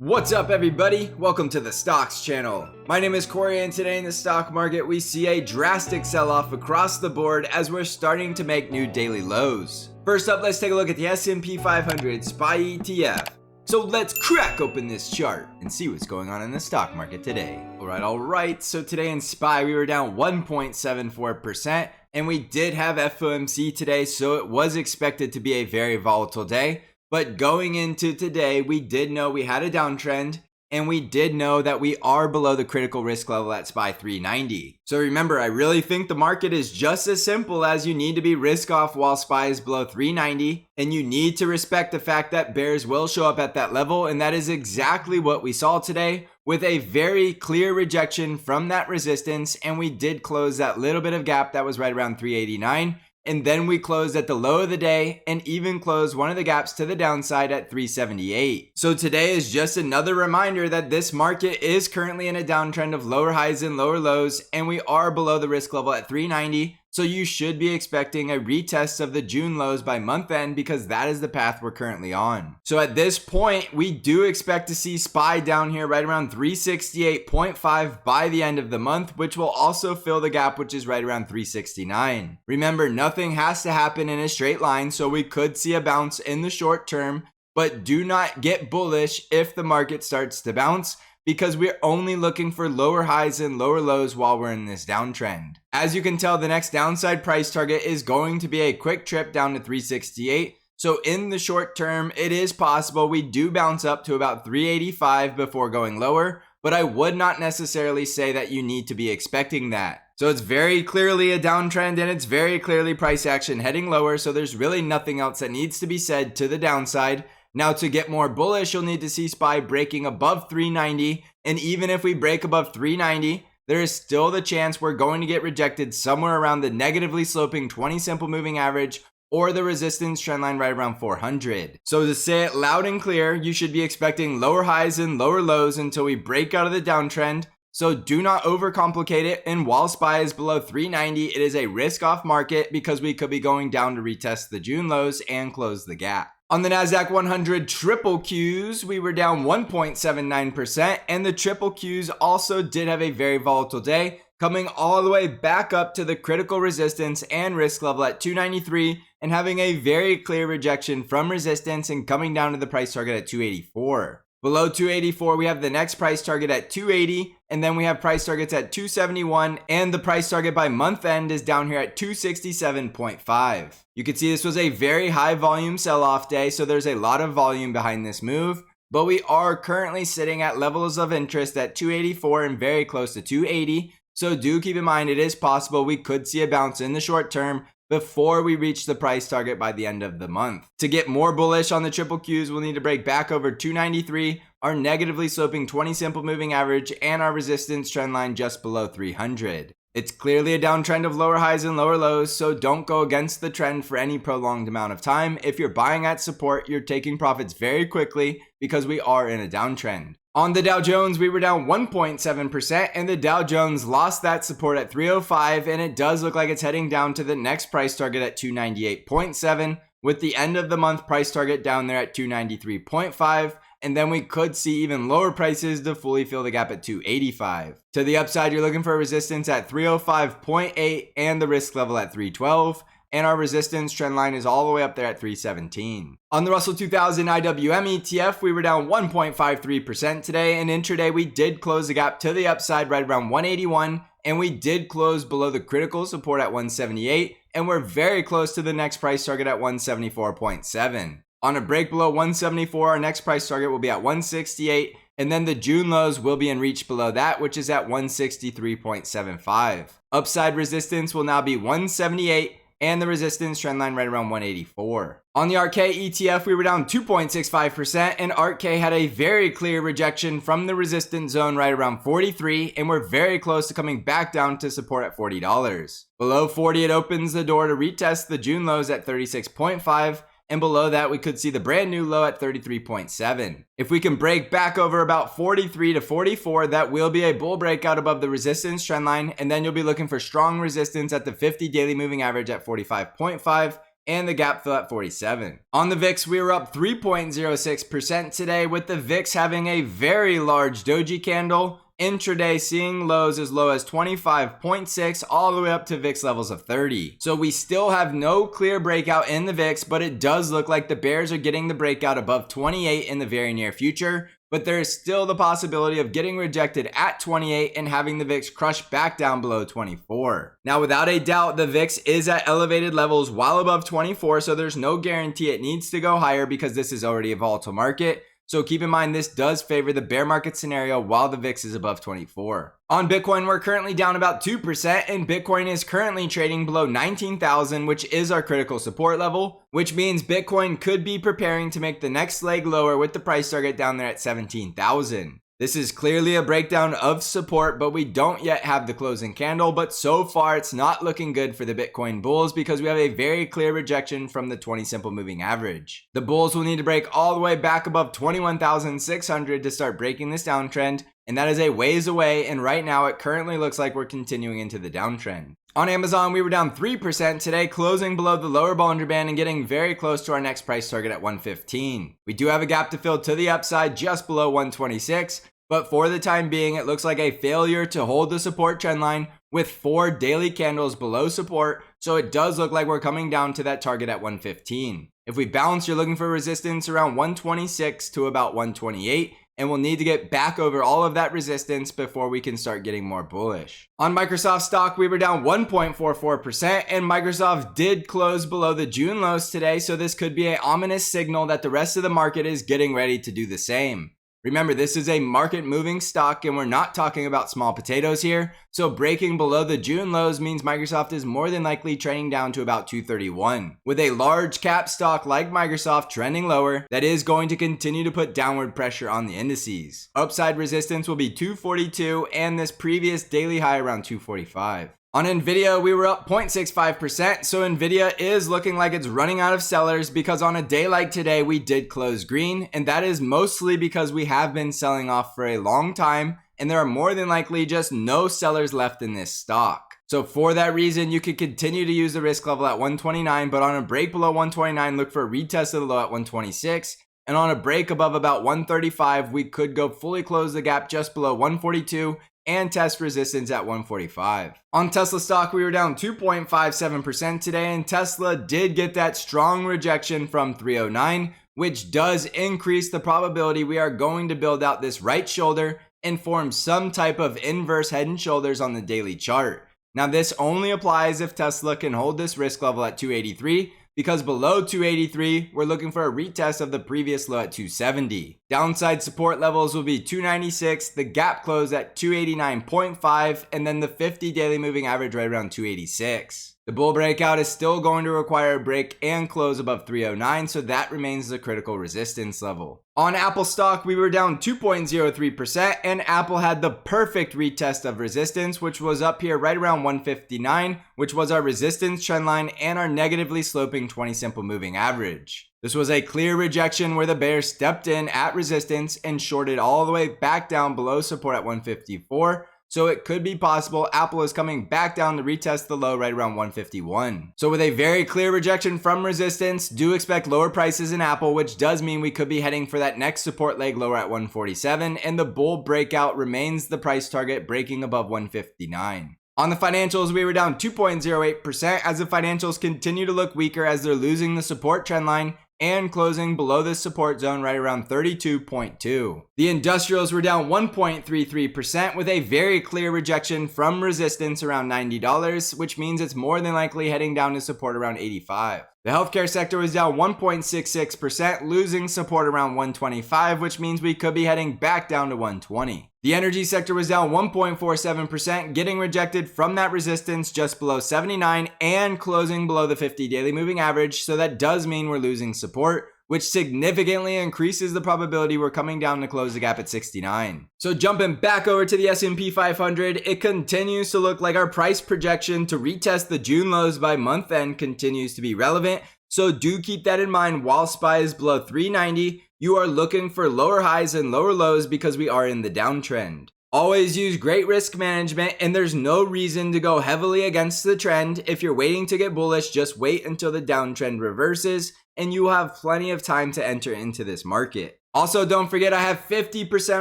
What's up everybody? Welcome to the Stocks channel. My name is Corey and today in the stock market we see a drastic sell-off across the board as we're starting to make new daily lows. First up, let's take a look at the S&P500 SPY ETF. So let's crack open this chart and see what's going on in the stock market today. Alright, so today in SPY we were down 1.74% and we did have FOMC today, so it was expected to be a very volatile day. But going into today, we did know we had a downtrend and we did know that we are below the critical risk level at SPY 390. So remember, I really think the market is just as simple as you need to be risk off while SPY is below 390, and you need to respect the fact that bears will show up at that level, and that is exactly what we saw today with a very clear rejection from that resistance, and we did close that little bit of gap that was right around 389. And then we closed at the low of the day and even closed one of the gaps to the downside at 378. So today is just another reminder that this market is currently in a downtrend of lower highs and lower lows, and we are below the risk level at 390. So you should be expecting a retest of the June lows by month end because that is the path we're currently on. So at this point, we do expect to see SPY down here right around 368.5 by the end of the month, which will also fill the gap, which is right around 369. Remember, nothing has to happen in a straight line, so we could see a bounce in the short term, but do not get bullish if the market starts to bounce, because we're only looking for lower highs and lower lows while we're in this downtrend. As you can tell, the next downside price target is going to be a quick trip down to 368. So in the short term, it is possible we do bounce up to about 385 before going lower, but I would not necessarily say that you need to be expecting that. So it's very clearly a downtrend and it's very clearly price action heading lower, so there's really nothing else that needs to be said to the downside. Now to get more bullish, you'll need to see SPY breaking above 390, and even if we break above 390, there is still the chance we're going to get rejected somewhere around the negatively sloping 20 simple moving average or the resistance trend line right around 400. So to say it loud and clear, you should be expecting lower highs and lower lows until we break out of the downtrend. So do not overcomplicate it, and while SPY is below 390, it is a risk off market because we could be going down to retest the June lows and close the gap. On the Nasdaq 100 triple Qs, we were down 1.79%, and the triple Qs also did have a very volatile day, coming all the way back up to the critical resistance and risk level at 293 and having a very clear rejection from resistance and coming down to the price target at 284. Below 284, we have the next price target at 280, and then we have price targets at 271, and the price target by month end is down here at 267.5. You can see this was a very high volume sell-off day, so there's a lot of volume behind this move, but we are currently sitting at levels of interest at 284 and very close to 280, so do keep in mind it is possible we could see a bounce in the short term before we reach the price target by the end of the month. To get more bullish on the triple Qs, we'll need to break back over 293, our negatively sloping 20 simple moving average, and our resistance trend line just below 300. It's clearly a downtrend of lower highs and lower lows, so don't go against the trend for any prolonged amount of time. If you're buying at support, you're taking profits very quickly because we are in a downtrend. On the Dow Jones, we were down 1.7%, and the Dow Jones lost that support at 305, and it does look like it's heading down to the next price target at 298.7, with the end of the month price target down there at 293.5, and then we could see even lower prices to fully fill the gap at 285. To the upside, you're looking for a resistance at 305.8 and the risk level at 312. And our resistance trend line is all the way up there at 317. On the Russell 2000 IWM ETF, we were down 1.53% today, and intraday we did close the gap to the upside right around 181, and we did close below the critical support at 178, and we're very close to the next price target at 174.7. On a break below 174, our next price target will be at 168, and then the June lows will be in reach below that, which is at 163.75. Upside resistance will now be 178, and the resistance trend line right around 184. On the ARKK ETF, we were down 2.65%, and ARKK had a very clear rejection from the resistance zone right around 43, and we're very close to coming back down to support at $40. Below 40, it opens the door to retest the June lows at 36.5, and below that we could see the brand new low at 33.7. If we can break back over about 43 to 44, that will be a bull breakout above the resistance trend line, and then you'll be looking for strong resistance at the 50 daily moving average at 45.5 and the gap fill at 47. On the VIX, we were up 3.06% today, with the VIX having a very large doji candle, intraday seeing lows as low as 25.6 all the way up to VIX levels of 30. So we still have no clear breakout in the VIX, but it does look like the bears are getting the breakout above 28 in the very near future. But there is still the possibility of getting rejected at 28 and having the VIX crush back down below 24. Now, without a doubt, the VIX is at elevated levels while above 24, so there's no guarantee it needs to go higher because this is already a volatile market. So keep in mind, this does favor the bear market scenario while the VIX is above 24. On Bitcoin, we're currently down about 2%, and Bitcoin is currently trading below 19,000, which is our critical support level, which means Bitcoin could be preparing to make the next leg lower with the price target down there at 17,000. This is clearly a breakdown of support, but we don't yet have the closing candle. But so far, it's not looking good for the Bitcoin bulls because we have a very clear rejection from the 20 simple moving average. The bulls will need to break all the way back above 21,600 to start breaking this downtrend, and that is a ways away, and right now it currently looks like we're continuing into the downtrend. On Amazon, we were down 3% today, closing below the lower Bollinger Band and getting very close to our next price target at 115. We do have a gap to fill to the upside just below 126, but for the time being, it looks like a failure to hold the support trend line with 4 daily candles below support, so it does look like we're coming down to that target at 115. If we bounce, you're looking for resistance around 126 to about 128, and we'll need to get back over all of that resistance before we can start getting more bullish. On Microsoft stock, we were down 1.44%, and Microsoft did close below the June lows today, so this could be an ominous signal that the rest of the market is getting ready to do the same. Remember, this is a market moving stock and we're not talking about small potatoes here. So breaking below the June lows means Microsoft is more than likely trading down to about 231. With a large cap stock like Microsoft trending lower, that is going to continue to put downward pressure on the indices. Upside resistance will be 242 and this previous daily high around 245. On Nvidia, we were up 0.65%, so Nvidia is looking like it's running out of sellers because on a day like today, we did close green, and that is mostly because we have been selling off for a long time, and there are more than likely just no sellers left in this stock. So for that reason, you could continue to use the risk level at 129, but on a break below 129, look for a retest of the low at 126. And on a break above about 135, we could go fully close the gap just below 142 and test resistance at 145. On Tesla stock, we were down 2.57% today, and Tesla did get that strong rejection from 309, which does increase the probability we are going to build out this right shoulder and form some type of inverse head and shoulders on the daily chart. Now, this only applies if Tesla can hold this risk level at 283, because below 283, we're looking for a retest of the previous low at 270. Downside support levels will be 296, the gap close at 289.5, and then the 50 daily moving average right around 286. The bull breakout is still going to require a break and close above 309, so that remains the critical resistance level. On Apple stock, we were down 2.03%, and Apple had the perfect retest of resistance, which was up here right around 159, which was our resistance trend line and our negatively sloping 20 simple moving average. This was a clear rejection where the bears stepped in at resistance and shorted all the way back down below support at 154. So it could be possible Apple is coming back down to retest the low right around 151. So with a very clear rejection from resistance, do expect lower prices in Apple, which does mean we could be heading for that next support leg lower at 147, and the bull breakout remains the price target, breaking above 159. On the financials, we were down 2.08% as the financials continue to look weaker as they're losing the support trend line and closing below this support zone right around 32.2. The industrials were down 1.33% with a very clear rejection from resistance around $90, which means it's more than likely heading down to support around 85. The healthcare sector was down 1.66%, losing support around 125, which means we could be heading back down to 120. The energy sector was down 1.47%, getting rejected from that resistance just below 79 and closing below the 50 daily moving average, so that does mean we're losing support, which significantly increases the probability we're coming down to close the gap at 69. So jumping back over to the S&P 500, it continues to look like our price projection to retest the June lows by month end continues to be relevant. So do keep that in mind. While SPY is below 390, you are looking for lower highs and lower lows because we are in the downtrend. Always use great risk management, and there's no reason to go heavily against the trend. If you're waiting to get bullish, just wait until the downtrend reverses and you have plenty of time to enter into this market. Also, don't forget I have 50%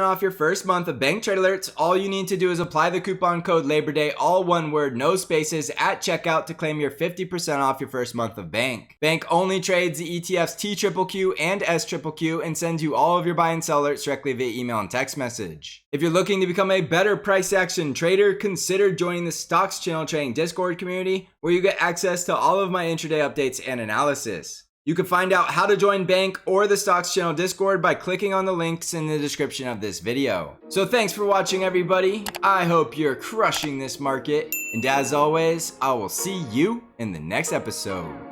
off your first month of bank trade alerts. All you need to do is apply the coupon code Labor Day, all one word, no spaces, at checkout to claim your 50% off your first month of bank. Bank only trades the ETFs TQQQ and SQQQ and sends you all of your buy and sell alerts directly via email and text message. If you're looking to become a better price action trader, consider joining the Stocks Channel Trading Discord community, where you get access to all of my intraday updates and analysis. You can find out how to join Bank or the Stocks Channel Discord by clicking on the links in the description of this video. So thanks for watching, everybody. I hope you're crushing this market. And as always, I will see you in the next episode.